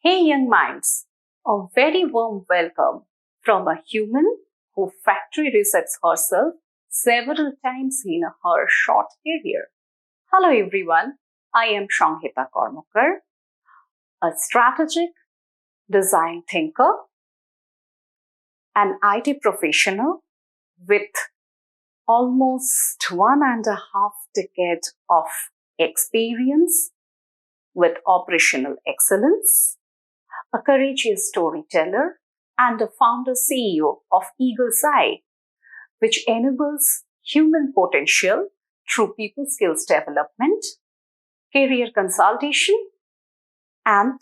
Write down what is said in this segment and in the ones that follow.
Hey young minds, a very warm welcome from a human who factory resets herself several times in her short career. Hello everyone, I am Shanghita Karmakar, a strategic design thinker, an IT professional with almost 1.5 decades of experience with operational excellence, a courageous storyteller, and a founder CEO of Eagle's Eye, which enables human potential through people skills development, career consultation, and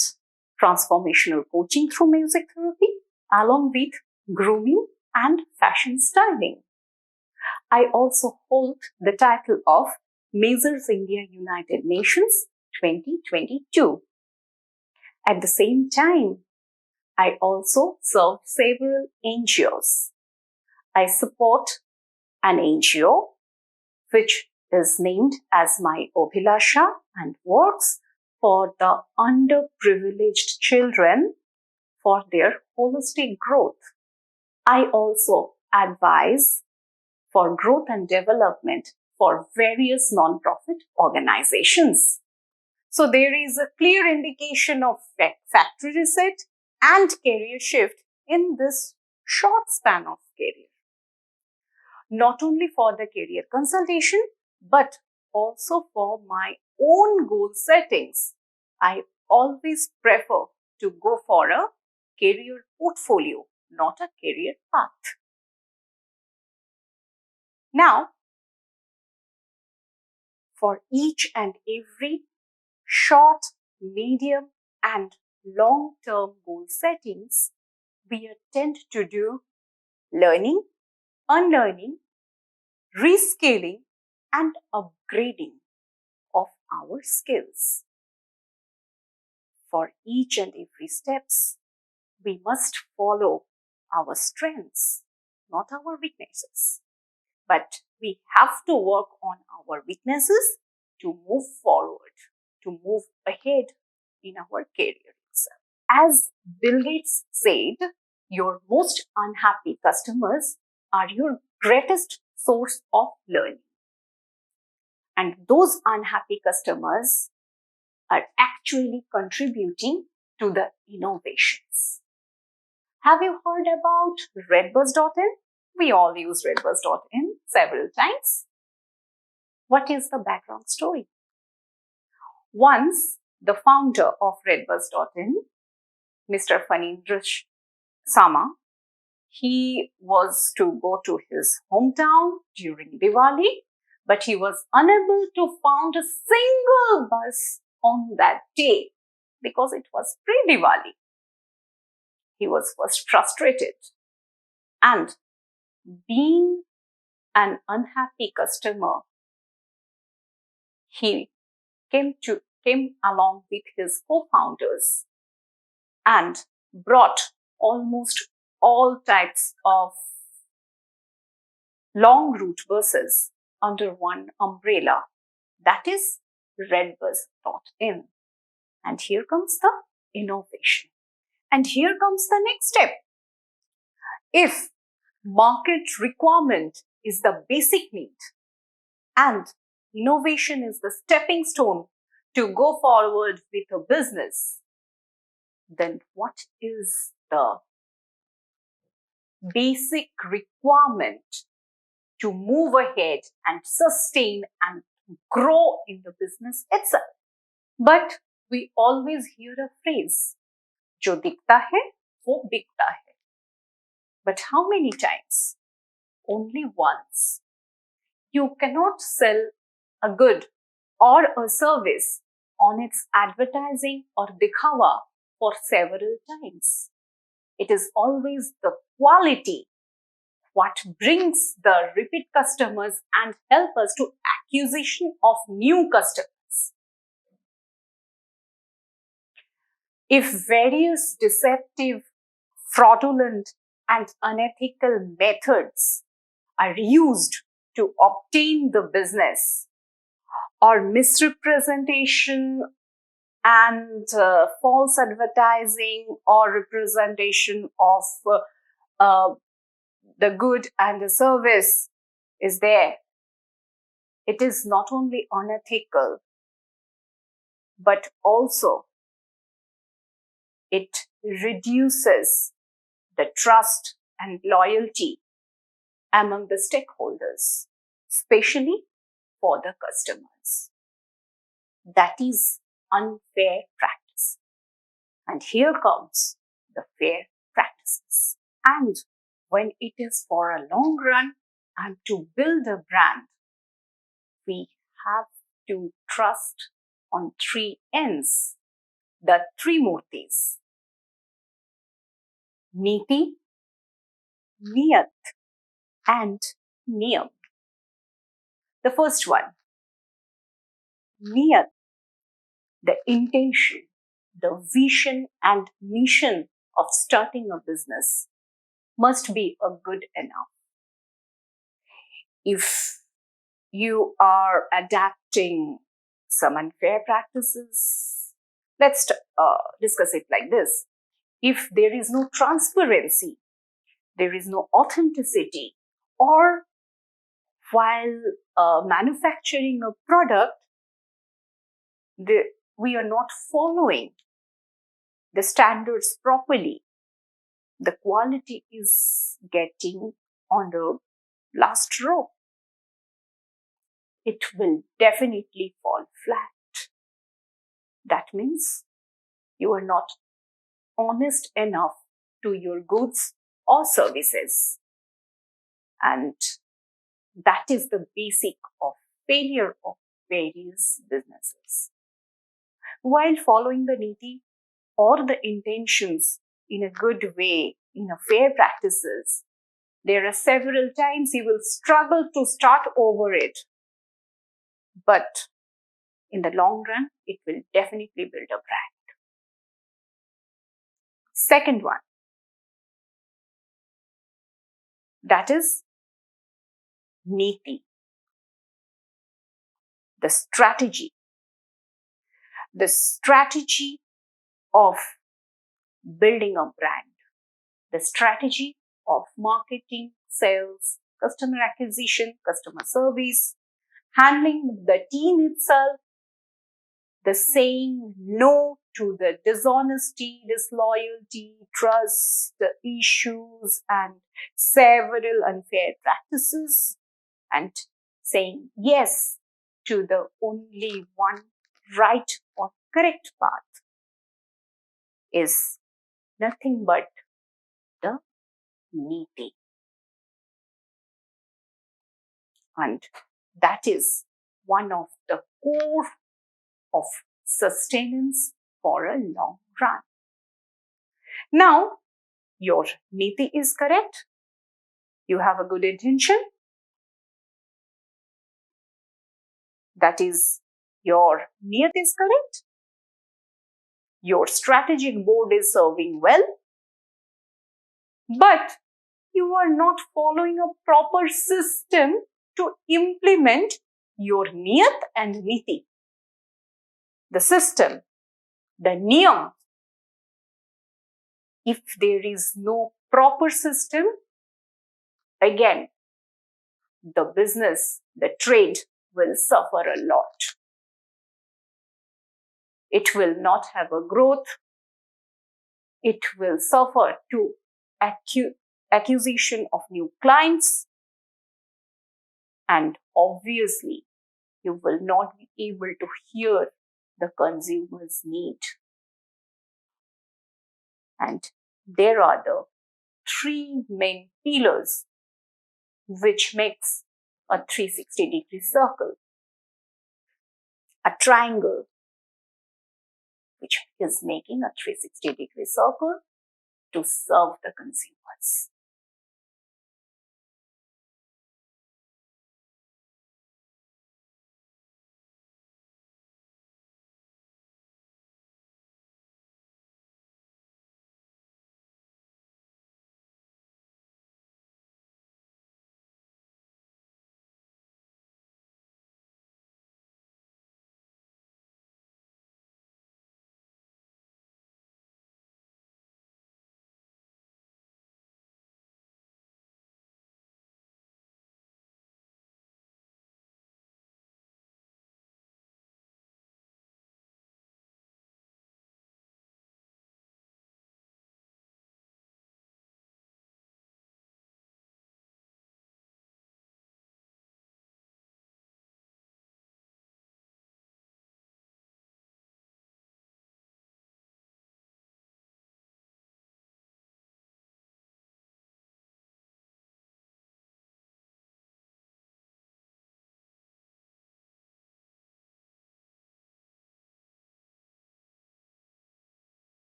transformational coaching through music therapy, along with grooming and fashion styling. I also hold the title of Mazers India United Nations 2022. At the same time, I also serve several NGOs. I support an NGO which is named as My Abhilasha and works for the underprivileged children for their holistic growth. I also advise for growth and development for various non-profit organizations. So there is a clear indication of factory reset and career shift in this short span of career. Not only for the career consultation, but also for my own goal settings. I always prefer to go for a career portfolio, not a career path. Now, for each and every short, medium, and long-term goal settings, we attend to do learning, unlearning, rescaling, and upgrading of our skills. For each and every steps, we must follow our strengths, not our weaknesses. But we have to work on our weaknesses to move forward, to move ahead in our career itself. As Bill Gates said, your most unhappy customers are your greatest source of learning. And those unhappy customers are actually contributing to the innovations. Have you heard about redbus.in? We all use redbus.in several times. What is the background story? Once, the founder of redbus.in, Mr. Fanindra Sama, he was to go to his hometown during Diwali, but he was unable to find a single bus on that day because it was pre-Diwali. He was first frustrated, and being an unhappy customer, he came along with his co-founders and brought almost all types of long route buses under one umbrella. That is redbus.in. And here comes the innovation. And here comes the next step. If market requirement is the basic need and innovation is the stepping stone to go forward with a business, then what is the basic requirement to move ahead and sustain and grow in the business itself? But we always hear a phrase, "Jo dikhta hai, wo bikta hai." But how many times? Only once. You cannot sell a good or a service on its advertising or dikhawa for several times. It is always the quality what brings the repeat customers and help us to acquisition of new customers. If various deceptive, fraudulent, and unethical methods are used to obtain the business, or misrepresentation and false advertising or representation of the good and the service is there, it is not only unethical, but also it reduces the trust and loyalty among the stakeholders, especially for the customers. That is unfair practice. And here comes the fair practices. And when it is for a long run and to build a brand, we have to trust on three N's, the three murtis: Niti, Niyat, and Niyam. The first one, Niyat, the intention, the vision and mission of starting a business must be a good enough. If you are adapting some unfair practices, let's discuss it like this. If there is no transparency, there is no authenticity, or while manufacturing a product, we are not following the standards properly, the quality is getting on the last row. It will definitely fall flat. That means you are not honest enough to your goods or services. And that is the basic of failure of various businesses. While following the niti or the intentions in a good way, in a fair practices, there are several times you will struggle to start over it. But in the long run, it will definitely build a brand. Second one, that is niti, the strategy. The strategy of building a brand, the strategy of marketing, sales, customer acquisition, customer service, handling the team itself, the saying no to the dishonesty, disloyalty, trust issues, and several unfair practices, and saying yes to the only one right or correct path is nothing but the niti. And that is one of the core of sustenance for a long run. Now, your niti is correct. You have a good intention. That is, your niyat is correct. Your strategic board is serving well. But you are not following a proper system to implement your niyat and niti. The system, the niyam. If there is no proper system, again, the business, the trade will suffer a lot. It will not have a growth. It will suffer to acquisition of new clients. And obviously, you will not be able to hear the consumer's need. And there are the three main pillars which makes a 360-degree circle, a triangle which is making a 360-degree circle to serve the consumers.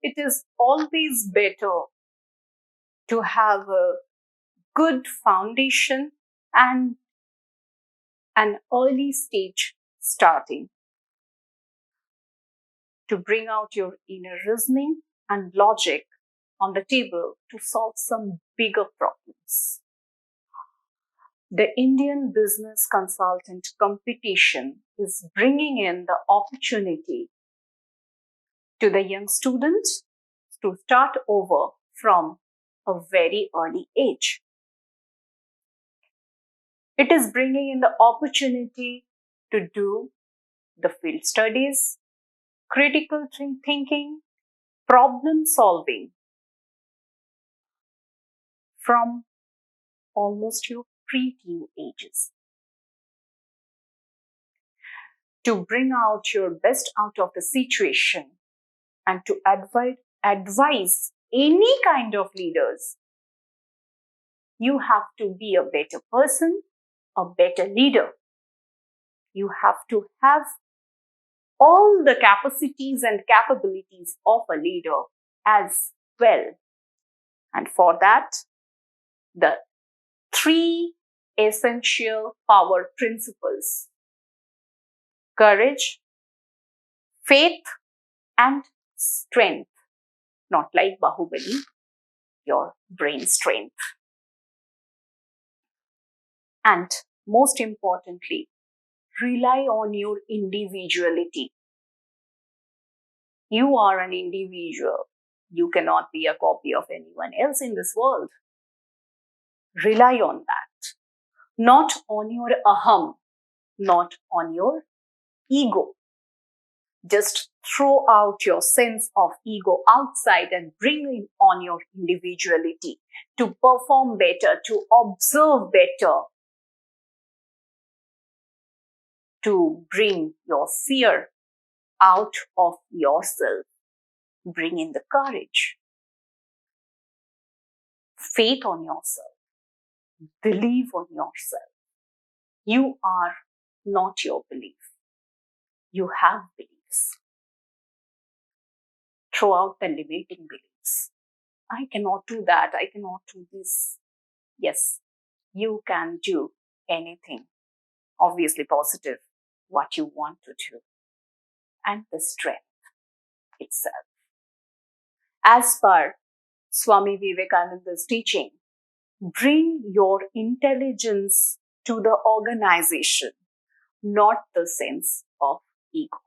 it is always better to have a good foundation and an early stage starting to bring out your inner reasoning and logic on the table to solve some bigger problems. The Indian Business Consultant Competition is bringing in the opportunity to the young students to start over from a very early age. It is bringing in the opportunity to do the field studies, critical thinking, problem solving from almost your pre-teen ages. To bring out your best out of the situation and to advise any kind of leaders, you have to be a better person, a better leader. You have to have all the capacities and capabilities of a leader as well. And for that, the 3 essential power principles: courage, faith, and strength. Not like Bahubali, your brain strength. And most importantly, rely on your individuality. You are an individual. You cannot be a copy of anyone else in this world. Rely on that. Not on your aham, not on your ego. Just throw out your sense of ego outside and bring in on your individuality to perform better, to observe better, to bring your fear out of yourself. Bring in the courage, faith on yourself, believe on yourself. You are not your belief. You have beliefs. Throw out the limiting beliefs. I cannot do that. I cannot do this. Yes, you can do anything. Obviously positive, what you want to do. And the strength itself. As per Swami Vivekananda's teaching, bring your intelligence to the organization, not the sense of ego.